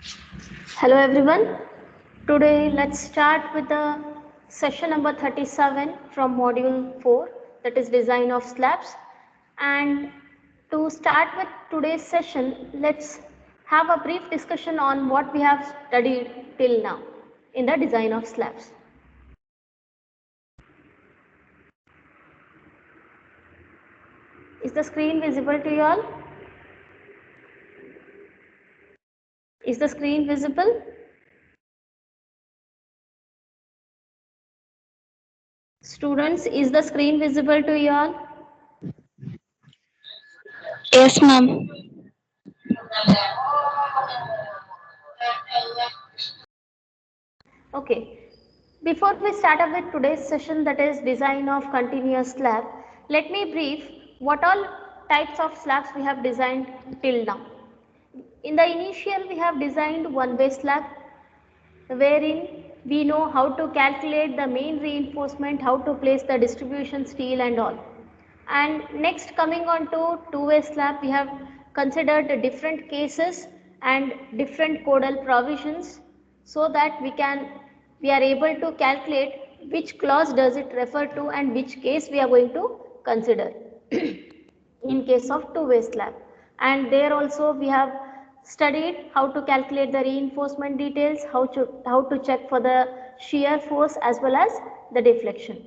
Hello everyone. Today let's start with the session number 37 from module 4, that is design of slabs. And to start with today's session, let's have a brief discussion on what we have studied till now in the design of slabs. Is the screen visible to you all? Is the screen visible? Students, is the screen visible to you all? Yes, ma'am. Okay. Before we start up with today's session, that is design of continuous slab, let me brief what all types of slabs we have designed till now. In the initial, we have designed one-way slab, wherein we know how to calculate the main reinforcement, how to place the distribution steel and all. And next, coming on to two-way slab, we have considered the different cases and different codal provisions so that we are able to calculate which clause does it refer to and which case we are going to consider in case of two-way slab. And there also we have studied how to calculate the reinforcement details, how to check for the shear force as well as the deflection.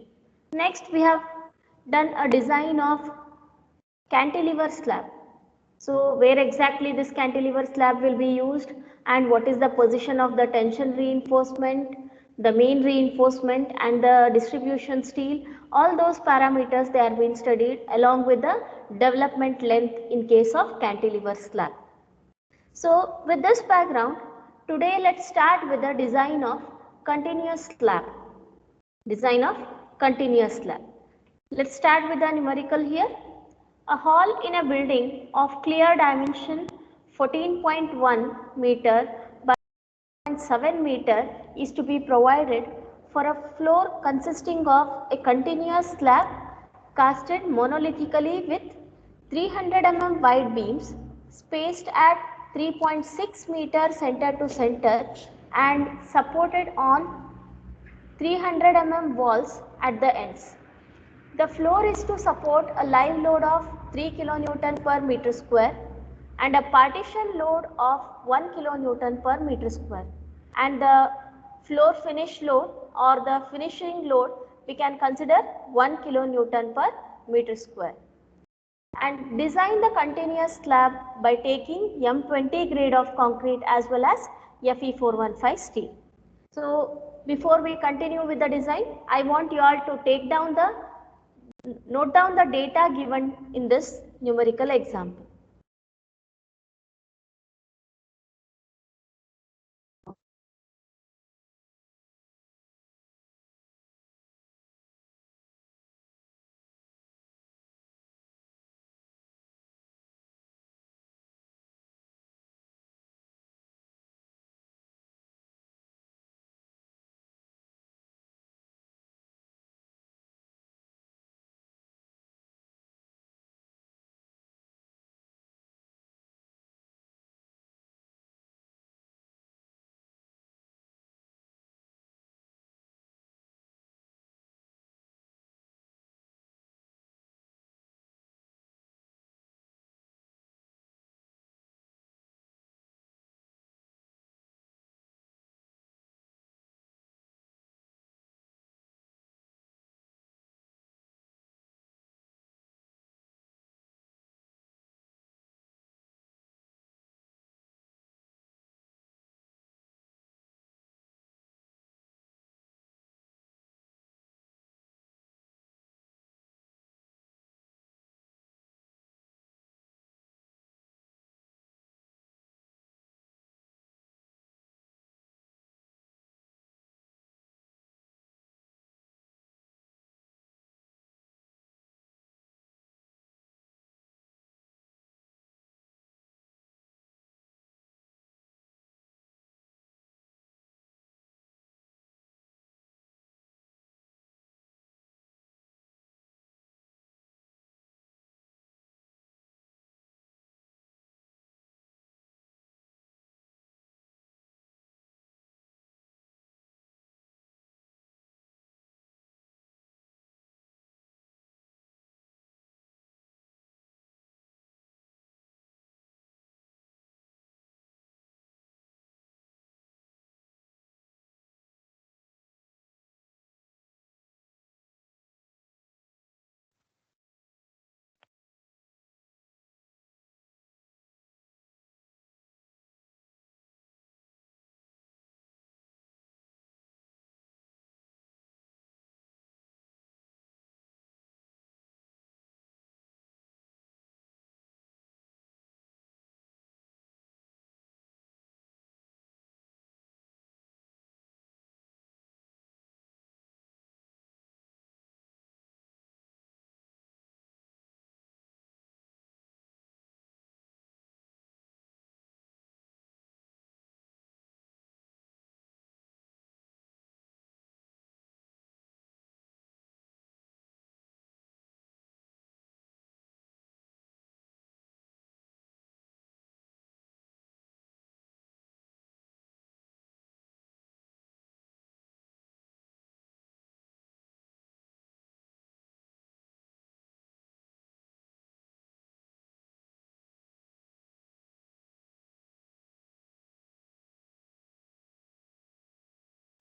Next, we have done a design of cantilever slab. So where exactly this cantilever slab will be used and what is the position of the tension reinforcement, the main reinforcement and the distribution steel, all those parameters they are being studied along with the development length in case of cantilever slab. So with this background, today let's start with the design of continuous slab. Design of continuous slab. Let's start with the numerical here. A hall in a building of clear dimension 14.1 meter by 0.7 meter is to be provided for a floor consisting of a continuous slab casted monolithically with 300 wide beams spaced at 3.6 meter center to center and supported on 300 walls at the ends. The floor is to support a live load of 3 kN per meter square and a partition load of 1 kN per meter square, and the floor finish load or the finishing load we can consider 1 kN per meter square. And design the continuous slab by taking M20 grade of concrete as well as Fe415 steel. So before we continue with the design, I want you all to note down the data given in this numerical example.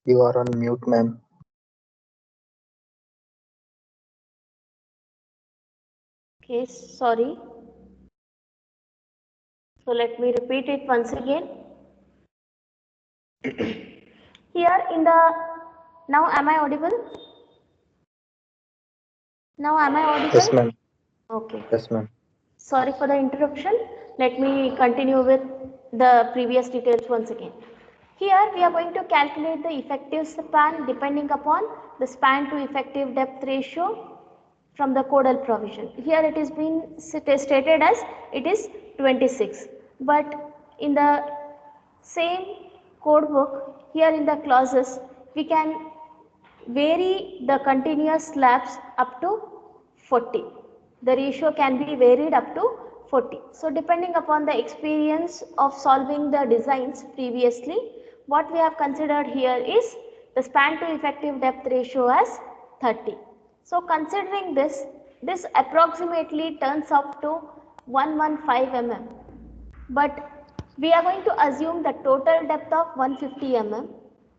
You are on mute, ma'am. Okay, sorry. So let me repeat it once again. Here in the, now am I audible? Now am I Yes, audible? ma'am. Okay. Yes, ma'am. Sorry for the interruption. Let me continue with the previous details once again. Here we are going to calculate the effective span depending upon the span to effective depth ratio from the codal provision. Here it is being stated as it is 26, but in the same code book, here in the clauses we can vary the continuous slabs up to 40. The ratio can be varied up to 40. So depending upon the experience of solving the designs previously, what we have considered here is the span to effective depth ratio as 30. So considering this, this approximately turns out to 115 mm, but we are going to assume the total depth of 150 mm,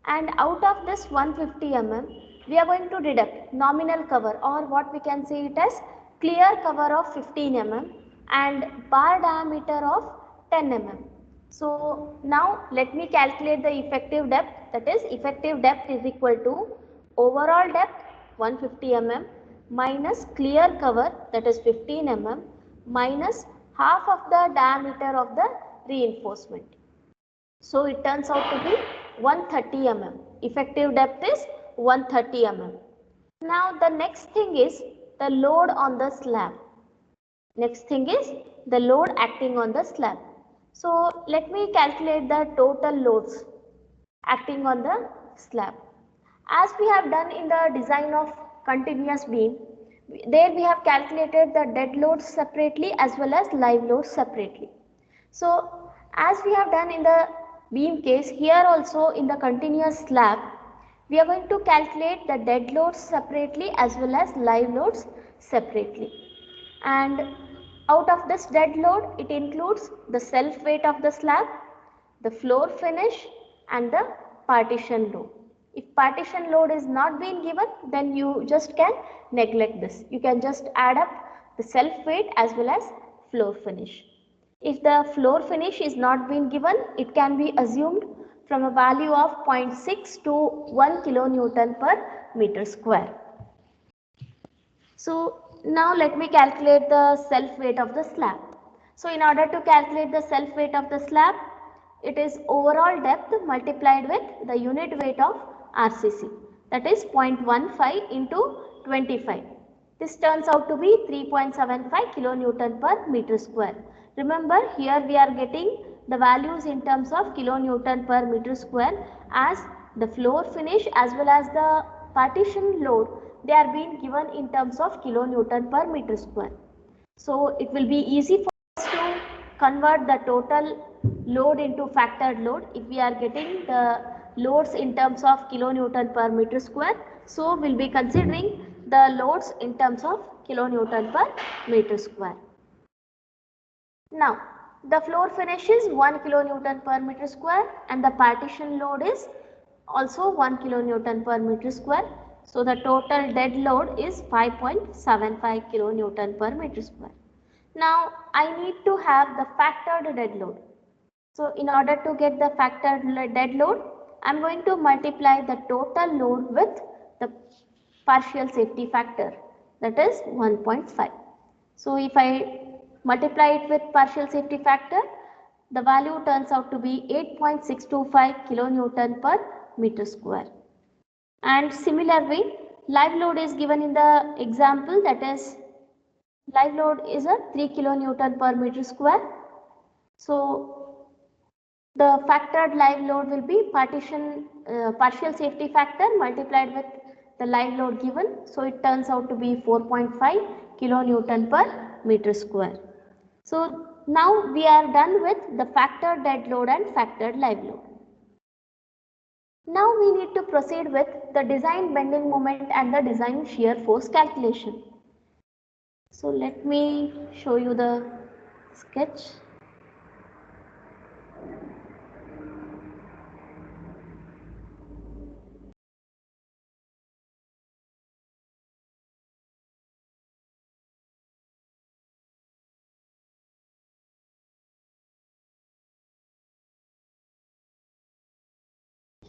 and out of this 150 mm we are going to deduct nominal cover, or what we can say it as clear cover of 15 mm and bar diameter of 10 mm. So now let me calculate the effective depth, that is effective depth is equal to overall depth 150 mm minus clear cover, that is 15 mm, minus half of the diameter of the reinforcement. So it turns out to be 130 mm. Effective depth is 130 mm. Now the next thing is the load on the slab. Next thing is the load acting on the slab. So let me calculate the total loads acting on the slab. As we have done in the design of continuous beam, there we have calculated the dead loads separately as well as live loads separately. So as we have done in the beam case, here also in the continuous slab, we are going to calculate the dead loads separately as well as live loads separately. And out of this dead load, it includes the self weight of the slab, the floor finish and the partition load. If partition load is not being given, then you just can neglect this. You can just add up the self weight as well as floor finish. If the floor finish is not being given, it can be assumed from a value of 0.6 to 1 kilonewton per meter square. So now let me calculate the self weight of the slab. So in order to calculate the self weight of the slab, it is overall depth multiplied with the unit weight of RCC, that is 0.15 into 25. This turns out to be 3.75 kilonewton per meter square. Remember, here we are getting the values in terms of kilonewton per meter square, as the floor finish as well as the partition load, they are being given in terms of kilonewton per meter square. So it will be easy for us to convert the total load into factored load if we are getting the loads in terms of kilonewton per meter square. So we will be considering the loads in terms of kilonewton per meter square. Now the floor finish is 1 kilonewton per meter square and the partition load is also 1 kilonewton per meter square. So the total dead load is 5.75 kilonewton per meter square. Now I need to have the factored dead load. So in order to get the factored dead load, I am going to multiply the total load with the partial safety factor, that is 1.5. So if I multiply it with partial safety factor, the value turns out to be 8.625 kilonewton per meter square. And similarly, live load is given in the example, that is live load is a 3 kilonewton per meter square. So the factored live load will be partial safety factor multiplied with the live load given. So it turns out to be 4.5 kilonewton per meter square. So now we are done with the factored dead load and factored live load. Now we need to proceed with the design bending moment and the design shear force calculation. So let me show you the sketch.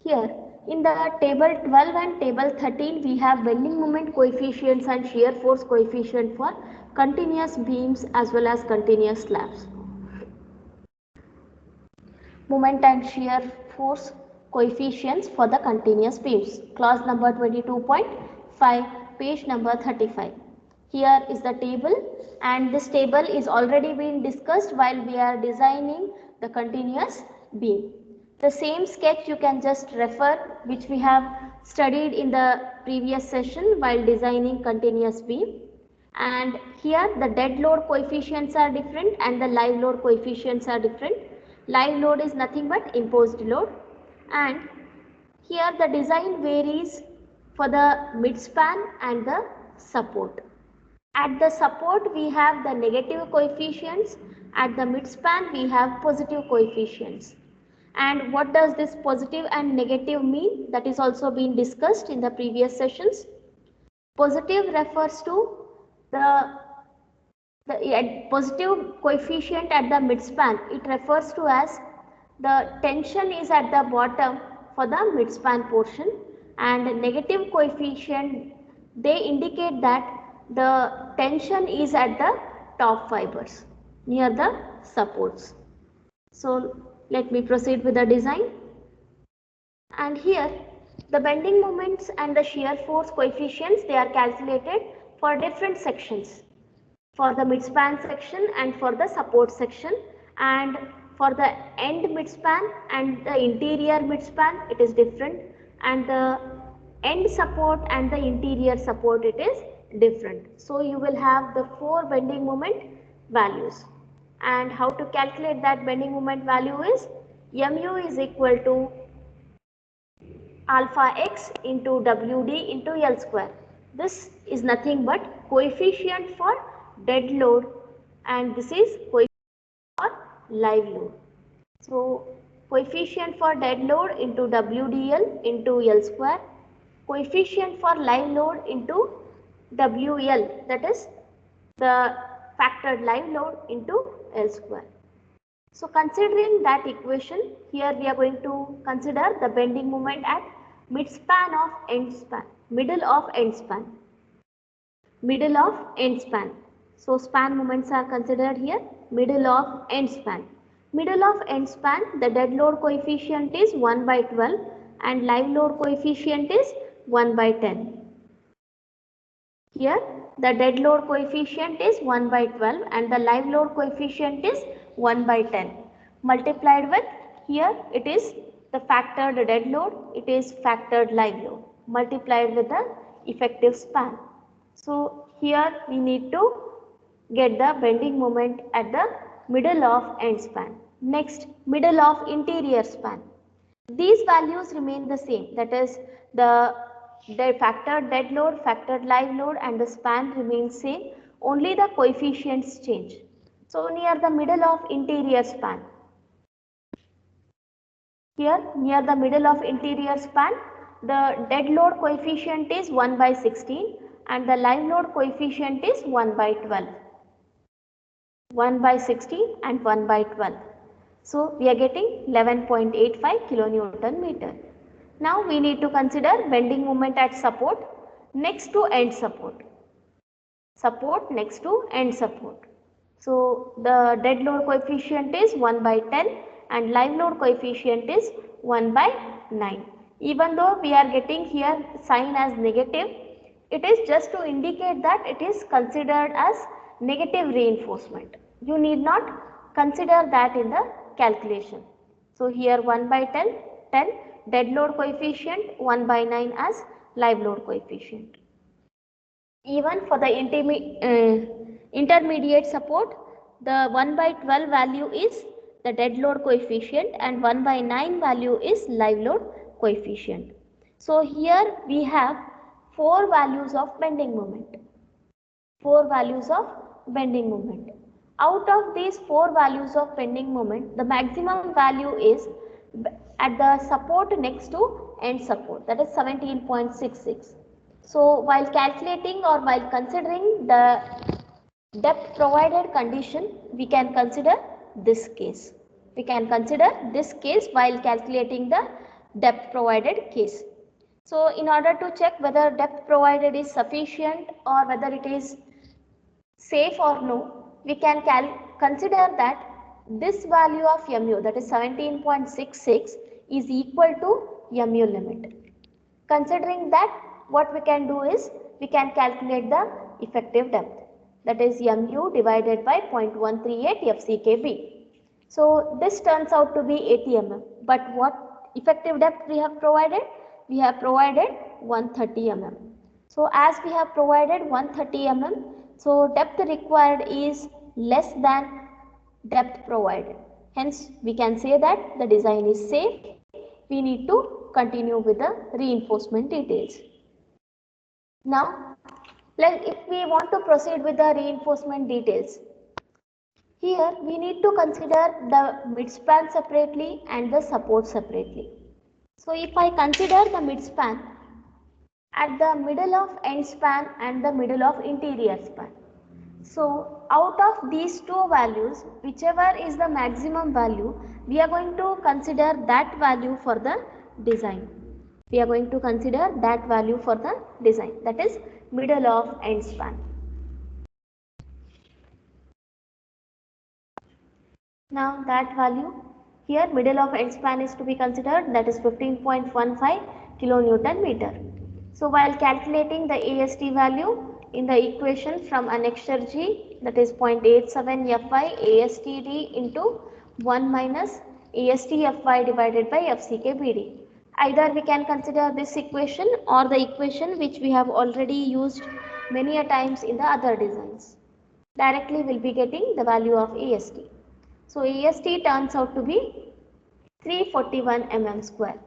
Here in the table 12 and table 13 we have bending moment coefficients and shear force coefficient for continuous beams as well as continuous slabs. Moment and shear force coefficients for the continuous beams. Clause number 22.5, page number 35. Here is the table, and this table is already been discussed while we are designing the continuous beam. The same sketch you can just refer, which we have studied in the previous session while designing continuous beam. And here the dead load coefficients are different and the live load coefficients are different. Live load is nothing but imposed load, and here the design varies for the midspan and the support. At the support we have the negative coefficients, at the midspan we have positive coefficients. And what does this positive and negative mean? That is also been discussed in the previous sessions. Positive refers to the positive coefficient at the midspan. It refers to as the tension is at the bottom for the midspan portion, and negative coefficient, they indicate that the tension is at the top fibers near the supports. So let me proceed with the design. And here the bending moments and the shear force coefficients, they are calculated for different sections, for the midspan section and for the support section, and for the end midspan and the interior midspan it is different, and the end support and the interior support it is different. So you will have the 4 bending moment values, and how to calculate that bending moment value is mu is equal to alpha x into WD into L square. This is nothing but coefficient for dead load, and this is coefficient for live load. So coefficient for dead load into WDL into L square, coefficient for live load into WL, that is the factored live load into L square. So considering that equation, here we are going to consider the bending moment at midspan of end span, middle of end span, middle of end span. So span moments are considered here, middle of end span. Middle of end span, the dead load coefficient is 1 by 12 and live load coefficient is 1 by 10. Here the dead load coefficient is 1 by 12 and the live load coefficient is 1 by 10. Multiplied with, here it is the factored dead load, it is factored live load, multiplied with the effective span. So here we need to get the bending moment at the middle of end span. Next, middle of interior span. These values remain the same, that is the factored dead load, factored live load and the span remains same, only the coefficients change. So near the middle of interior span, here near the middle of interior span, the dead load coefficient is 1 by 16 and the live load coefficient is 1 by 12. 1 by 16 and 1 by 12. So we are getting 11.85 kilonewton meter. Now we need to consider bending moment at support next to end support. Support next to end support. So the dead load coefficient is 1 by 10 and live load coefficient is 1 by 9. Even though we are getting here sign as negative, it is just to indicate that it is considered as negative reinforcement. You need not consider that in the calculation. So here 1 by 10, 10, dead load coefficient 1 by 9 as live load coefficient. Even for the intermediate support, the 1 by 12 value is the dead load coefficient and 1 by 9 value is live load coefficient. So here we have 4 values of bending moment. 4 values of bending moment. Out of these 4 values of bending moment, the maximum value is at the support next to end support, that is 17.66. So while calculating or while considering the depth provided condition, we can consider this case. We can consider this case while calculating the depth provided case. So in order to check whether depth provided is sufficient or whether it is safe or no, we can consider that this value of mu, that is 17.66, is equal to mu limit. Considering that, what we can do is we can calculate the effective depth, that is mu divided by 0.138 FCKB. So this turns out to be 80 mm, but what effective depth we have provided? We have provided 130 mm. So as we have provided 130 mm, so depth required is less than depth provided. Hence we can say that the design is safe. We need to continue with the reinforcement details. Now, if we want to proceed with the reinforcement details, here we need to consider the midspan separately and the support separately. So if I consider the midspan at the middle of end span and the middle of interior span. So out of these two values, whichever is the maximum value, we are going to consider that value for the design. We are going to consider that value for the design, that is middle of end span. Now that value here, middle of end span is to be considered, that is 15.15 kilonewton meter. So while calculating the AST value in the equation from annexure G, that is 0.87 Fy ASTD into 1 minus AST Fy divided by FCKBD. Either we can consider this equation or the equation which we have already used many a times in the other designs. Directly we will be getting the value of AST. So AST turns out to be 341 mm square.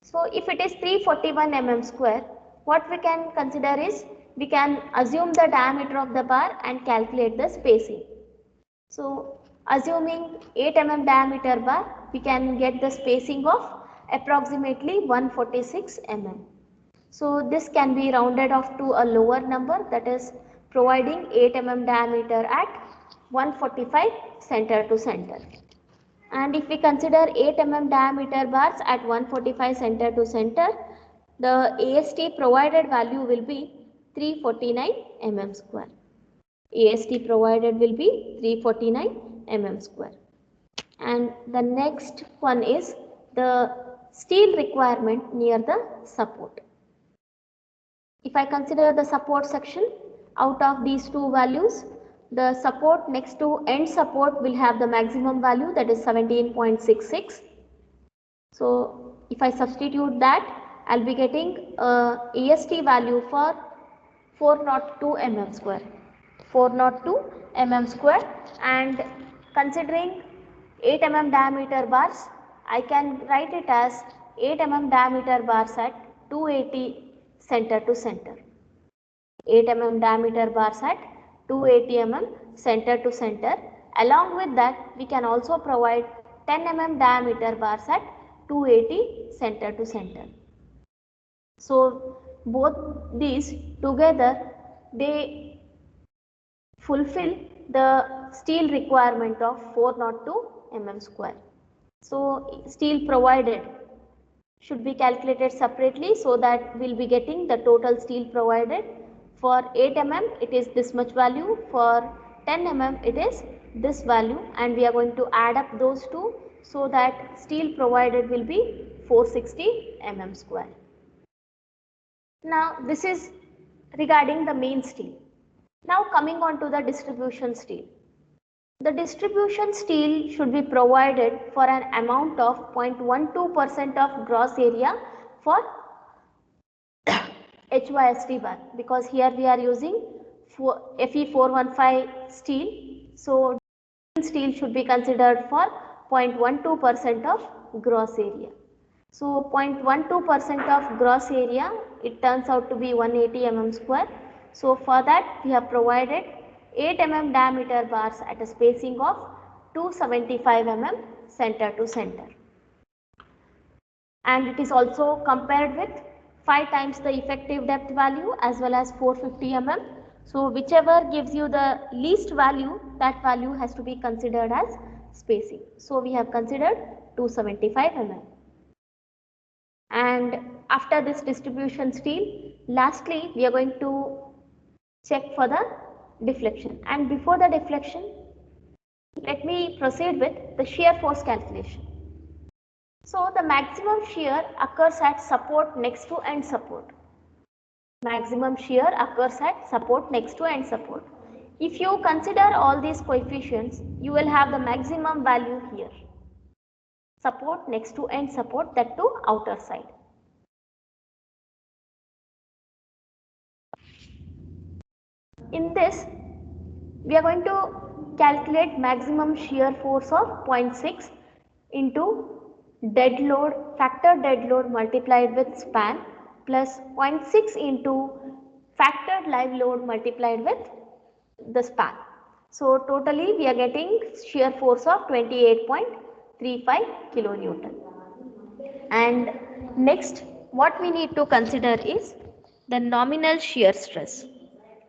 So if it is 341 mm square, what we can consider is we can assume the diameter of the bar and calculate the spacing. So assuming 8 mm diameter bar, we can get the spacing of approximately 146 mm. So this can be rounded off to a lower number, that is providing 8 mm diameter at 145 center to center. And if we consider 8 mm diameter bars at 145 center to center, the AST provided value will be 349 mm square. AST provided will be 349 mm square. And the next one is the steel requirement near the support. If I consider the support section, out of these two values, the support next to end support will have the maximum value, that is 17.66. So if I substitute that, I will be getting AST value for 402 mm square. 402 mm square, and considering 8 mm diameter bars, I can write it as 8 mm diameter bars at 280 center to center. 8 mm diameter bars at 280 mm center to center. Along with that, we can also provide 10 mm diameter bars at 280 center to center. So both these together, they fulfill the steel requirement of 402 mm square. So steel provided should be calculated separately, so that we will be getting the total steel provided. For 8 mm it is this much value, for 10 mm it is this value, and we are going to add up those two, so that steel provided will be 460 mm square. Now this is regarding the main steel. Now coming on to the distribution steel. The distribution steel should be provided for an amount of 0.12% of gross area for HYSD bar, because here we are using Fe415 steel. So steel should be considered for 0.12% of gross area. So 0.12% of gross area, it turns out to be 180 mm square. So for that we have provided 8 mm diameter bars at a spacing of 275 mm center to center. And it is also compared with 5 times the effective depth value as well as 450 mm. So whichever gives you the least value, that value has to be considered as spacing. So we have considered 275 mm. And after this distribution steel, lastly we are going to check for the deflection. And before the deflection, let me proceed with the shear force calculation. So the maximum shear occurs at support next to end support. Maximum shear occurs at support next to end support. If you consider all these coefficients, you will have the maximum value here. Support next to end support, that to outer side. In this, we are going to calculate maximum shear force of 0.6 into dead load, factor dead load multiplied with span plus 0.6 into factored live load multiplied with the span. So totally we are getting shear force of 28.35 kilonewton. And next what we need to consider is the nominal shear stress.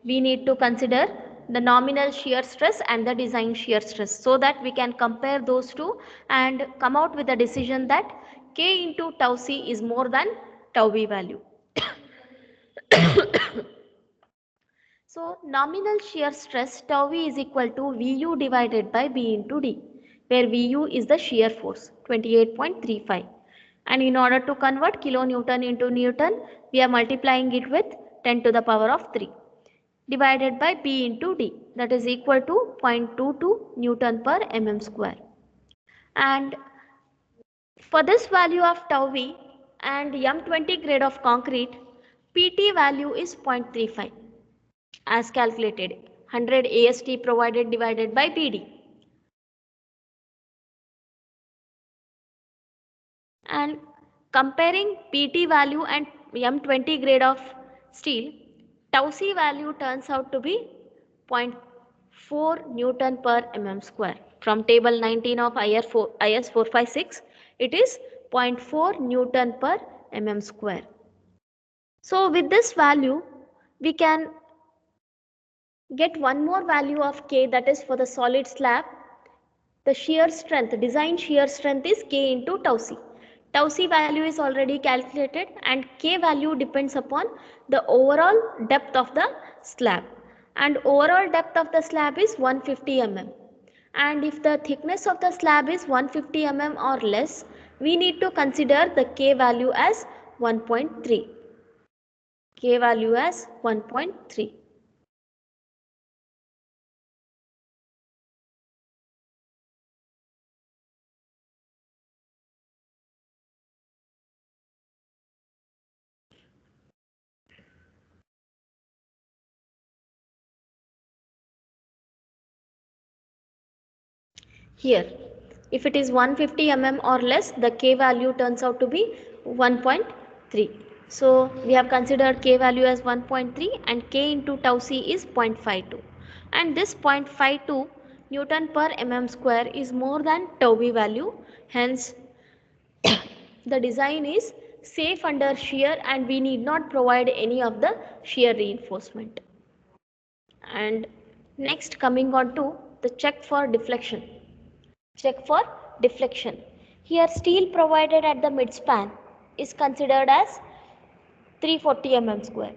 We need to consider the nominal shear stress and the design shear stress so that we can compare those two and come out with a decision that K into tau C is more than tau B value. So nominal shear stress tau V is equal to Vu divided by B into D, where Vu is the shear force 28.35. And in order to convert kilonewton into Newton, we are multiplying it with 10 to the power of 3 divided by B into D, that is equal to 0.22 Newton per mm square. And for this value of tau V and M20 grade of concrete, PT value is 0.35 as calculated, 100 AST provided divided by PD. And comparing PT value and M20 grade of steel, tau C value turns out to be 0.4 Newton per mm square. From table 19 of IS 456, it is 0.4 Newton per mm square. So with this value, we can get one more value of K, that is for the solid slab. The shear strength, design shear strength is K into tau C. Tau C value is already calculated and K value depends upon the overall depth of the slab. And overall depth of the slab is 150 mm. And if the thickness of the slab is 150 mm or less, we need to consider the K value as 1.3. K value as 1.3. Here, if it is 150 mm or less, the K value turns out to be 1.3. So we have considered K value as 1.3 and K into tau C is 0.52. And this 0.52 Newton per mm square is more than tau B value. Hence, the design is safe under shear and we need not provide any of the shear reinforcement. And next, coming on to the check for deflection. Check for deflection. Here steel provided at the midspan is considered as 340 mm square.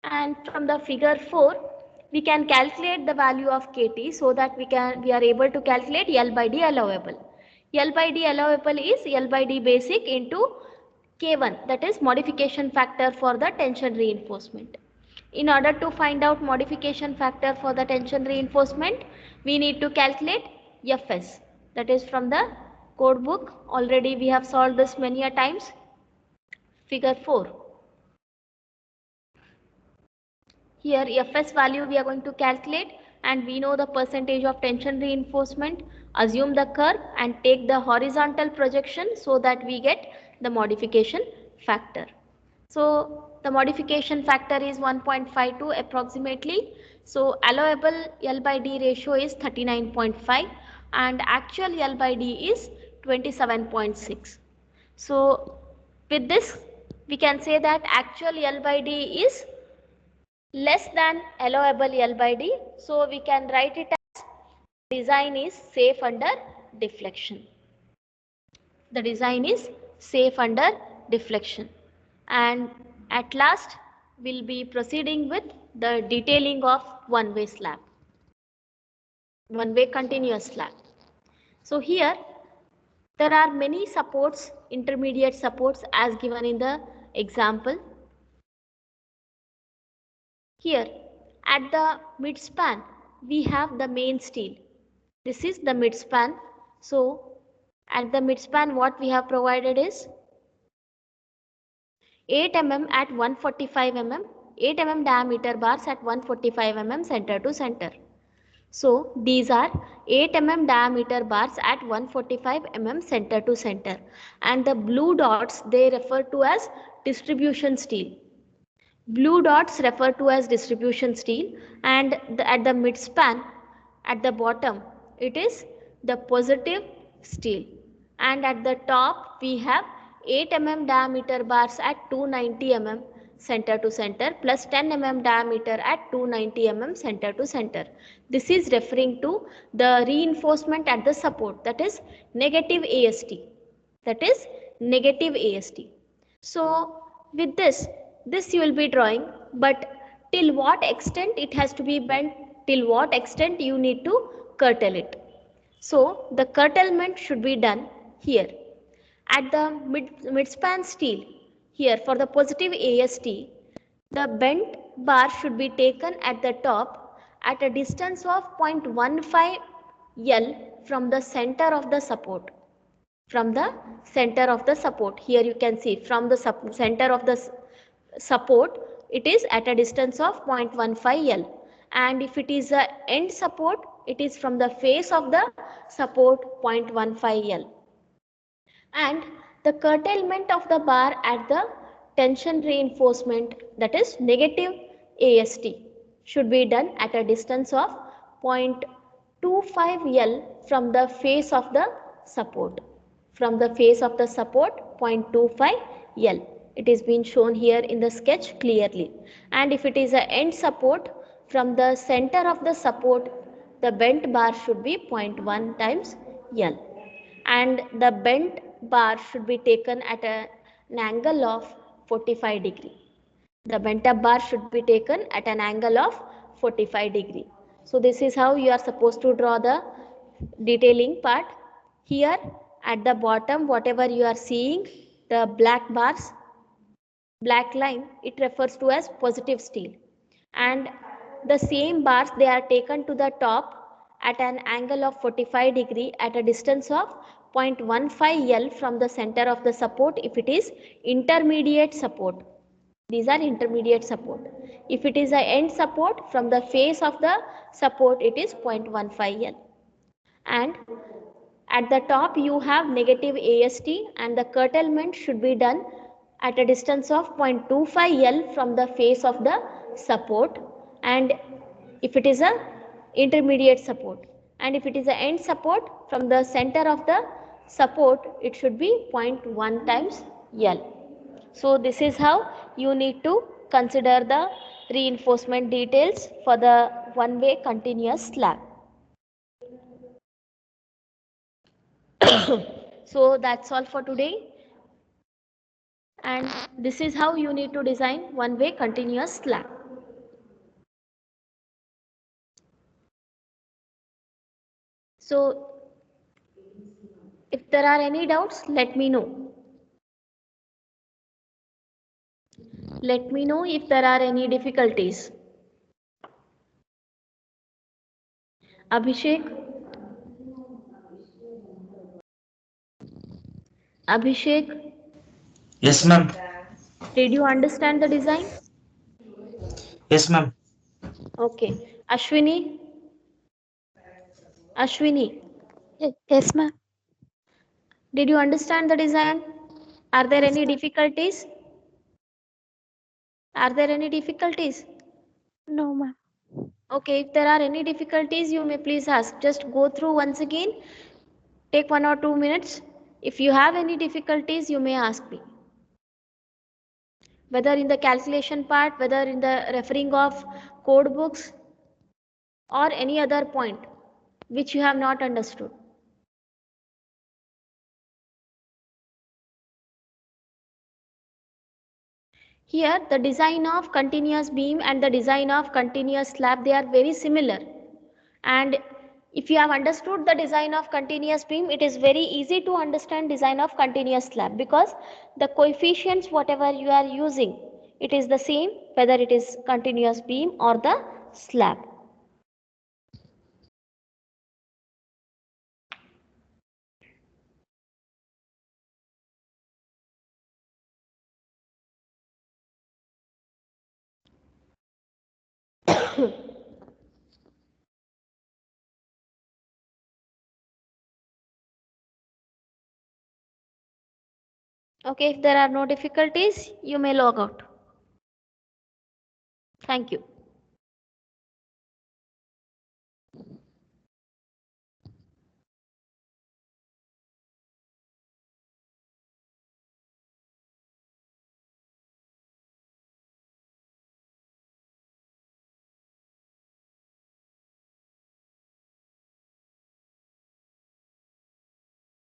And from the figure 4, we can calculate the value of KT so that we are able to calculate L by D allowable. L by D allowable is L by D basic into K1, that is modification factor for the tension reinforcement. In order to find out modification factor for the tension reinforcement, we need to calculate Fs, that is from the code book. Already we have solved this many a times. Figure 4. Here Fs value we are going to calculate and we know the percentage of tension reinforcement. Assume the curve and take the horizontal projection so that we get the modification factor. So the modification factor is 1.52 approximately. So allowable L by D ratio is 39.5 and actual L by D is 27.6. So with this we can say that actual L by D is less than allowable L by D. So we can write it as design is safe under deflection. The design is safe under deflection. And at last, we'll be proceeding with the detailing of one-way slab, one-way continuous slab. So here, there are many supports, intermediate supports as given in the example. Here, at the midspan, we have the main steel. This is the midspan. So, at the midspan, what we have provided is 8 mm at 145 mm, 8 mm diameter bars at 145 mm center to center. So, these are 8 mm diameter bars at 145 mm center to center. And the blue dots, they refer to as distribution steel. Blue dots refer to as distribution steel, and at the midspan at the bottom it is the positive steel, and at the top we have 8 mm diameter bars at 290 mm center to center plus 10 mm diameter at 290 mm center to center. This is referring to the reinforcement at the support, that is negative AST, that is negative AST. So with this you will be drawing, but till what extent it has to be bent, till what extent you need to curtail it. So the curtailment should be done here. At the midspan steel, here for the positive AST, the bent bar should be taken at the top at a distance of 0.15 L from the center of the support, from the center of the support. Here you can see from the center of the support it is at a distance of 0.15 L, and if it is a end support it is from the face of the support 0.15 L. And the curtailment of the bar at the tension reinforcement, that is negative AST, should be done at a distance of 0.25 L from the face of the support, from the face of the support 0.25 L. It is being shown here in the sketch clearly. And if it is a end support, from the center of the support the bent bar should be 0.1 times L, and the bent bar should be taken at an angle of 45 degree. The bent up bar should be taken at an angle of 45 degree. So this is how you are supposed to draw the detailing part. Here at the bottom, whatever you are seeing, the black bars, black line, it refers to as positive steel, and the same bars they are taken to the top at an angle of 45 degree at a distance of 0.15 L from the center of the support if it is intermediate support. These are intermediate support. If it is a end support, from the face of the support it is 0.15 L. And at the top you have negative AST, and the curtailment should be done at a distance of 0.25 L from the face of the support, and if it is a intermediate support, and if it is a end support, from the center of the support it should be 0.1 times L. So this is how you need to consider the reinforcement details for the one-way continuous slab. So that's all for today, and this is how you need to design one-way continuous slab. So if there are any doubts, let me know. Let me know if there are any difficulties. Abhishek, Abhishek, Yes, ma'am. did you understand the design? Yes, ma'am. Okay. Ashwini, Ashwini, Yes, ma'am. did you understand the design? Are there Yes, any ma'am. difficulties? Are there any difficulties? No, ma'am. Okay, if there are any difficulties, you may please ask. Just go through once again. Take 1 or 2 minutes. If you have any difficulties, you may ask me. Whether in the calculation part, whether in the referring of code books, or any other point which you have not understood. Here the design of continuous beam and the design of continuous slab, they are very similar. And if you have understood the design of continuous beam, it is very easy to understand design of continuous slab, because the coefficients whatever you are using, it is the same whether it is continuous beam or the slab. Okay, if there are no difficulties, you may log out. Thank you.